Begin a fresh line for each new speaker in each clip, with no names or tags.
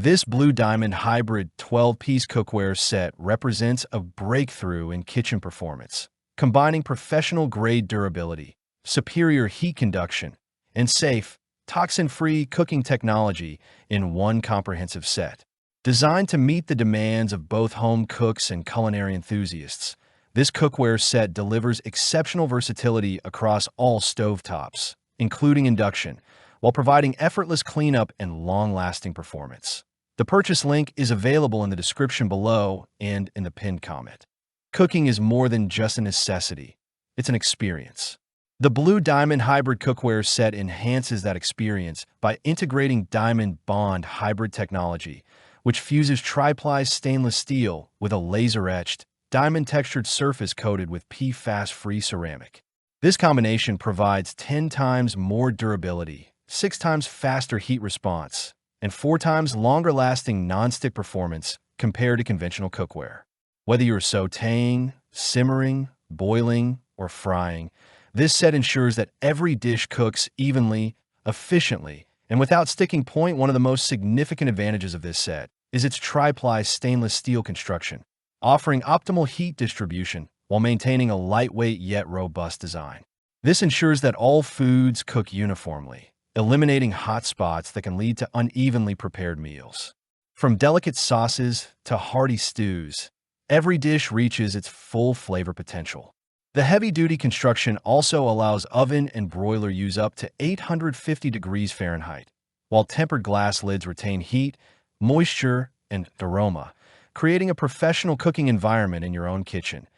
This Blue Diamond Hybrid 12-piece cookware set represents a breakthrough in kitchen performance, combining professional-grade durability, superior heat conduction, and safe, toxin-free cooking technology in one comprehensive set. Designed to meet the demands of both home cooks and culinary enthusiasts, this cookware set delivers exceptional versatility across all stovetops, including induction, while providing effortless cleanup and long-lasting performance. The purchase link is available in the description below and in the pinned comment. Cooking is more than just a necessity. It's an experience. The Blue Diamond Hybrid Cookware Set enhances that experience by integrating Diamond Bond hybrid technology, which fuses Tri-ply stainless steel with a laser-etched, diamond-textured surface coated with PFAS-free ceramic. This combination provides 10 times more durability, 6 times faster heat response, and 4 times longer-lasting non-stick performance compared to conventional cookware. Whether you're sautéing, simmering, boiling, or frying, this set ensures that every dish cooks evenly, efficiently, and without sticking point. One of the most significant advantages of this set is its tri-ply stainless steel construction, offering optimal heat distribution while maintaining a lightweight yet robust design. This ensures that all foods cook uniformly, eliminating hot spots that can lead to unevenly prepared meals. From delicate sauces to hearty stews, every dish reaches its full flavor potential. The heavy-duty construction also allows oven and broiler use up to 850 degrees Fahrenheit, while tempered glass lids retain heat, moisture, and aroma, creating a professional cooking environment in your own kitchen.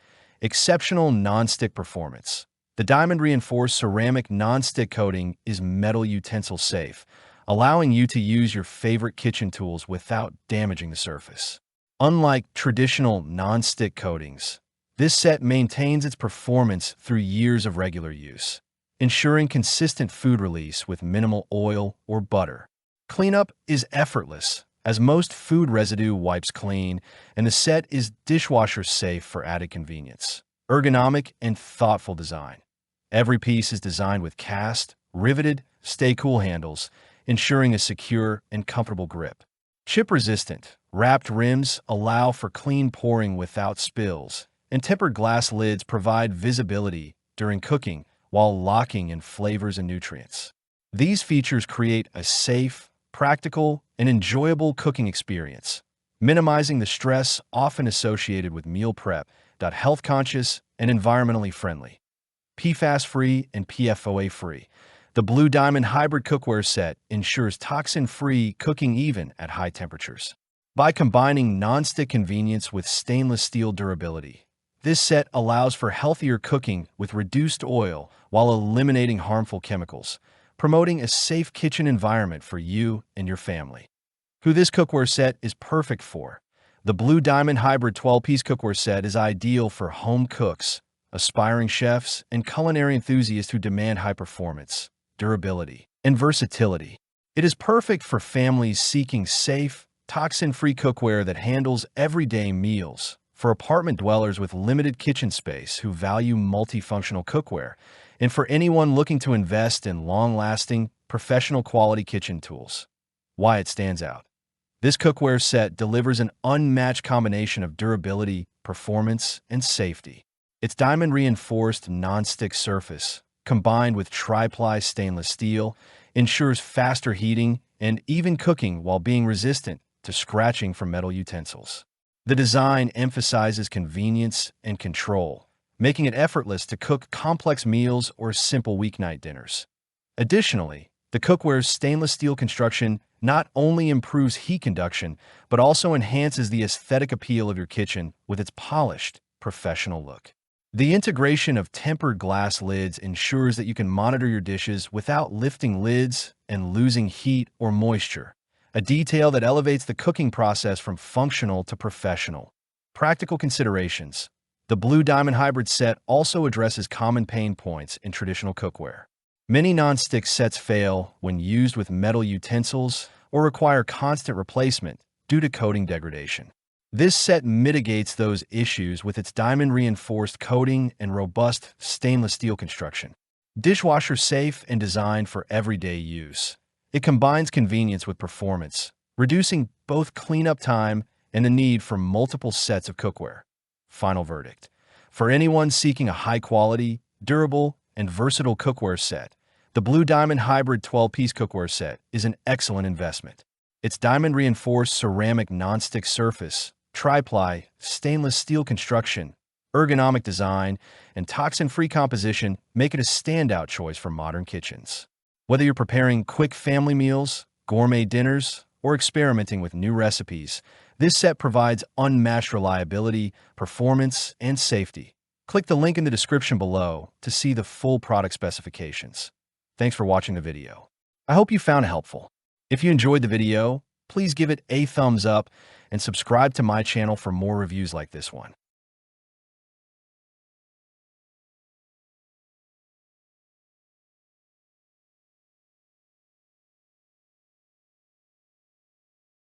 Exceptional non-stick performance. The diamond-reinforced ceramic non-stick coating is metal utensil safe, allowing you to use your favorite kitchen tools without damaging the surface. Unlike traditional non-stick coatings, this set maintains its performance through years of regular use, ensuring consistent food release with minimal oil or butter. Cleanup is effortless, as most food residue wipes clean, and the set is dishwasher safe for added convenience. Ergonomic and thoughtful design. Every piece is designed with cast, riveted, stay-cool handles, ensuring a secure and comfortable grip. Chip-resistant, wrapped rims allow for clean pouring without spills, and tempered glass lids provide visibility during cooking while locking in flavors and nutrients. These features create a safe, practical, and enjoyable cooking experience, minimizing the stress often associated with meal prep. Health-conscious and environmentally friendly. PFAS-free and PFOA-free. The Blue Diamond Hybrid Cookware Set ensures toxin-free cooking even at high temperatures. By combining non-stick convenience with stainless steel durability, this set allows for healthier cooking with reduced oil while eliminating harmful chemicals, promoting a safe kitchen environment for you and your family. Who this cookware set is perfect for. The Blue Diamond Hybrid 12-piece cookware set is ideal for home cooks, aspiring chefs, and culinary enthusiasts who demand high performance, durability, and versatility. It is perfect for families seeking safe, toxin-free cookware that handles everyday meals, for apartment dwellers with limited kitchen space who value multifunctional cookware, and for anyone looking to invest in long-lasting, professional-quality kitchen tools. Why it stands out. This cookware set delivers an unmatched combination of durability, performance, and safety. Its diamond-reinforced non-stick surface, combined with tri-ply stainless steel, ensures faster heating and even cooking while being resistant to scratching from metal utensils. The design emphasizes convenience and control, making it effortless to cook complex meals or simple weeknight dinners. Additionally, the cookware's stainless steel construction not only improves heat conduction, but also enhances the aesthetic appeal of your kitchen with its polished, professional look. The integration of tempered glass lids ensures that you can monitor your dishes without lifting lids and losing heat or moisture, a detail that elevates the cooking process from functional to professional. Practical considerations. The Blue Diamond Hybrid set also addresses common pain points in traditional cookware. Many non-stick sets fail when used with metal utensils or require constant replacement due to coating degradation. This set mitigates those issues with its diamond-reinforced coating and robust stainless steel construction. Dishwasher safe and designed for everyday use. It combines convenience with performance, reducing both cleanup time and the need for multiple sets of cookware. Final verdict. For anyone seeking a high-quality, durable, and versatile cookware set, the Blue Diamond Hybrid 12-piece cookware set is an excellent investment. Its diamond-reinforced ceramic non-stick surface, tri-ply, stainless steel construction, ergonomic design, and toxin-free composition make it a standout choice for modern kitchens. Whether you're preparing quick family meals, gourmet dinners, or experimenting with new recipes, this set provides unmatched reliability, performance, and safety. Click the link in the description below to see the full product specifications. Thanks for watching the video. I hope you found it helpful. If you enjoyed the video, please give it a thumbs up and subscribe to my channel for more reviews like this one.